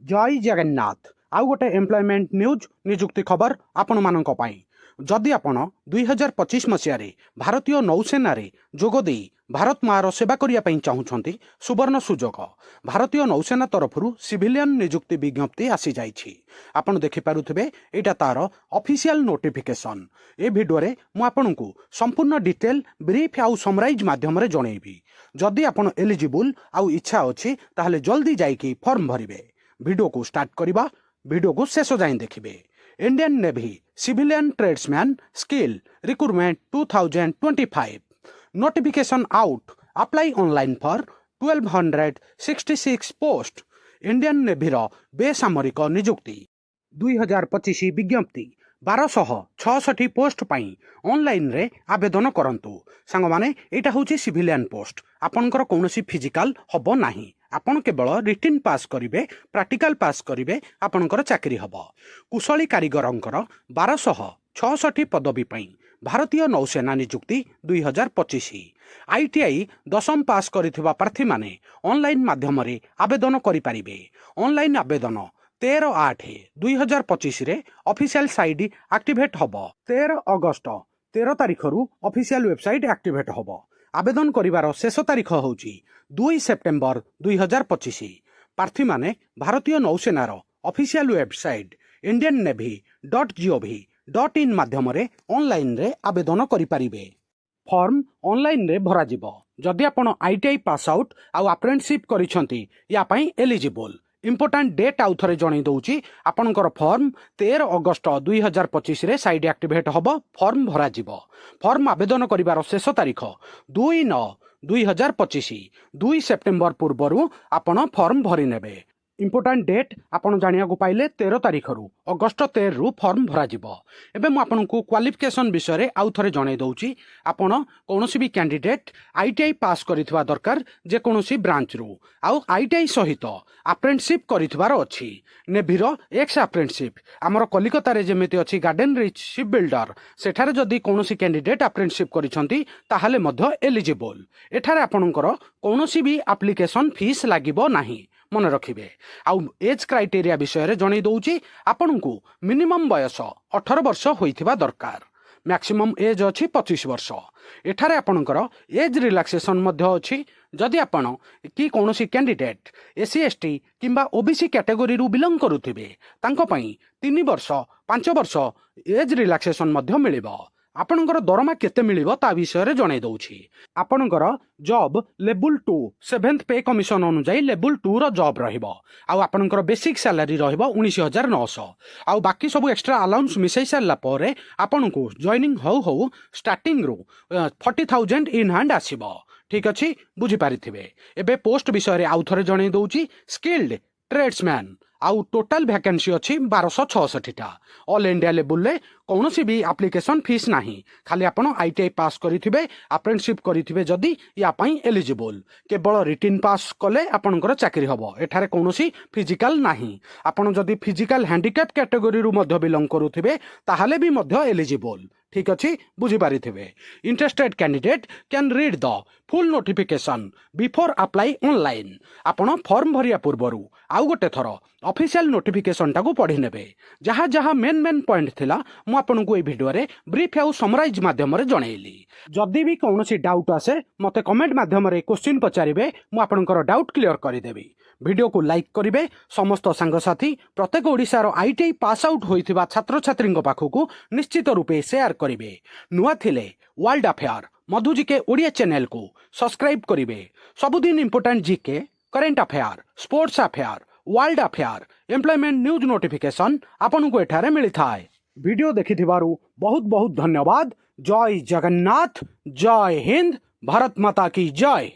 जय जगन्नाथ आउ गोटे एम्प्लॉयमेंट न्यूज निजुक्ति खबर आपण मानक पाई जदि आपण 2025 मसीह भारतीय नौसेना जोगदे भारत मार सेवा करने चाहूँगी सुवर्ण सुजोग भारतीय नौसेना तरफ सिविलियन निजुक्ति विज्ञप्ति आसी जाइछि। आपण देखिपारुथिबे एटा तार ऑफिशियल नोटिफिकेशन। ए भिडियो रे मु आपनकु संपूर्ण डिटेल ब्रीफ आउ समराइज माध्यम रे जणैबी। जदि आपण एलिजिबल आउ इच्छा अछि ताहले जल्दी जाइकी फॉर्म भरिबे। वीडियो को स्टार्ट करिबा, वीडियो को शेष जाए देखिबे। Indian Navy civilian tradesman skill recruitment 2025 notification out apply online for 1266 post. Indian Navy रो बेसामरिक नियुक्ति 2025 विज्ञप्ति 1266 पोस्ट पाई ऑनलाइन रे आवेदन करंतु। सांग माने एटा होची सिविलियन पोस्ट। आपनकर कोनोसी फिजिकल हबो नाही, आपण केवल रिटिन पास करिवे, प्रैक्टिकल पास करिवे, आपनकर चाकरी हबो। कुशली कारीगरंकर 1266 पदवी पाई भारतीय नौसेना नियुक्ति 2025। आईटीआई 10म पास करिथिबा प्रार्थी माने ऑनलाइन माध्यम रे आवेदन करि पारिबे। ऑनलाइन आवेदन 13/8/2025 रे ऑफिशियल साइट एक्टिवेट हबो। 13 अगस्त 13 तारिख रु ऑफिशियल वेबसाइट एक्टिवेट हबो। आवेदन करिवार शेष तारिख होची 2 सेप्टेम्बर 2025। प्रार्थी माने भारतीय नौसेनार ऑफिशियल वेबसाइट indiannavy.gov.in माध्यम रे ऑनलाइन रे आवेदन करि पारिबे। फॉर्म ऑनलाइन रे भरा जिवो। जदि आपण आईटीआई पास आउट आउ अप्रेंटिसशिप करिसंती या पई एलिजिबल। इंपोर्टेंट डेट आउ थरे जणै दउची। आपनकर फॉर्म 13 अगस्त 2025 रे साइट एक्टिवेट हबो। फॉर्म भरा जिवो। फॉर्म आवेदन करिवार शेष तारिख 2/9/2025। 2 सेप्टेम्बर पूर्वरु आपण फॉर्म भरि नेबे। इंपोर्टेंट डेट आपण जानिया को पाइले 13 तारिख रु अगस्त 13 रु फॉर्म भरा जिवो। एबे मु आपनकु क्वालिफिकेशन विषय रे आउ थरे जणै दउची। आपण कोनोसी भी कैंडिडेट आईटीआई पास करिथवा दरकार, जे कोनोसी ब्रांच रु आउ आईटीआई सहित अप्रेंटिसशिप करिथवार अछि। नेवी रो एक्स अप्रेंटिसशिप हमर कलिकता रे जेमिति अछि गार्डन रिच शिप बिल्डर, सेठारे जदि कोनोसी कैंडिडेट अप्रेंटिसशिप करिसंती ताहाले मध्य एलिजिबल। एठारे आपनकर कोनोसी भी एप्लीकेशन फीस लागिबो नाही, मन रखिबे। आउ एज क्राइटेरिया विषय रे जणै दउची। आपनकु मिनिमम बयस 18 वर्ष होइथिबा दरकार। मैक्सिमम एज अछि 25 वर्ष। एठारे आपनकर एज रिलैक्सेशन मध्य अछि। जदि आपण कि कोनोसी कैंडिडेट एससी एसटी किंबा ओबीसी कैटेगरी रु बिलोंग करूथिबे तांको पई 3 वर्ष 5 वर्ष एज रिलैक्सेशन मध्य मिलिबो। आपनकर दरमा केते मिलिबो ता विषय रे जणै दउची। आपनकर जॉब लेवल 2 7th पे कमिशन अनुसार लेवल 2 रो जॉब रहिबो। आउ आपनकर बेसिक सैलरी रहिबो 19,900। आउ बाकी सब एक्स्ट्रा अलाउंस मिसै सारला परे आपनको जॉइनिंग हो स्टार्टिंग रो 40,000 इन हैंड आसीबो। ठीक अछि, बुझी पारिथिबे। एबे पोस्ट विषय रे आउ थरे जणै दउची। स्किल्ड ट्रेड्समैन आउ टोटल वैकेंसी अछि 1266 टा। ऑल इंडिया लेवल ले कौनसी भी एप्लीकेशन फीस नाही। खाली आपण आईटीआई पास करिथिबे, अप्रेंटिसशिप करिथिबे जदि या पई एलिजिबल। केवल रिटिन पास कले आपनकर चाकरी हबो। एठारे कौनसी फिजिकल नाही। आपण जदि फिजिकल हैंडिकैप कैटेगरी रु मध्य बिलोंग करूथिबे ताहाले भी मध्य एलिजिबल। ठीक अछि, बुझी पारिथिबे। Interested candidate can read the full notification before apply online. आपण फॉर्म भरिया पूर्वरु आउ गोटे थर ऑफिशियल नोटिफिकेशन टाकू पढ़ी नेबे। जहाँ जहाँ मेन पॉइंट थिला मु आपनकु ए वीडियो रे ब्रीफ आउ समराइज माध्यम रे जणैली। जदि भी कौनसी डाउट आसे मते कमेंट माध्यम रे क्वेश्चन पचारिबे, मु आपनकर डाउट क्लियर करि देबी। वीडियो को लाइक करिवे। समस्त सांगसाथी प्रत्येक ओडिसा रो आईटीआई पास आउट होइथिबा छात्र छात्रींग पाखकु निश्चित रूपे शेयर करिवे। नुआ थिले वर्ल्ड अफेयर मधु जीके ओडिया चैनल को सब्सक्राइब करिवे। सबुदिन important GK, current affair, sports affair, world affair, employment news notification आपनकु एठारे मिलिथाय। वीडियो देखिथिबारु बहुत बहुत धन्यवाद। जय जगन्नाथ, जय हिंद, भारत माता की जय।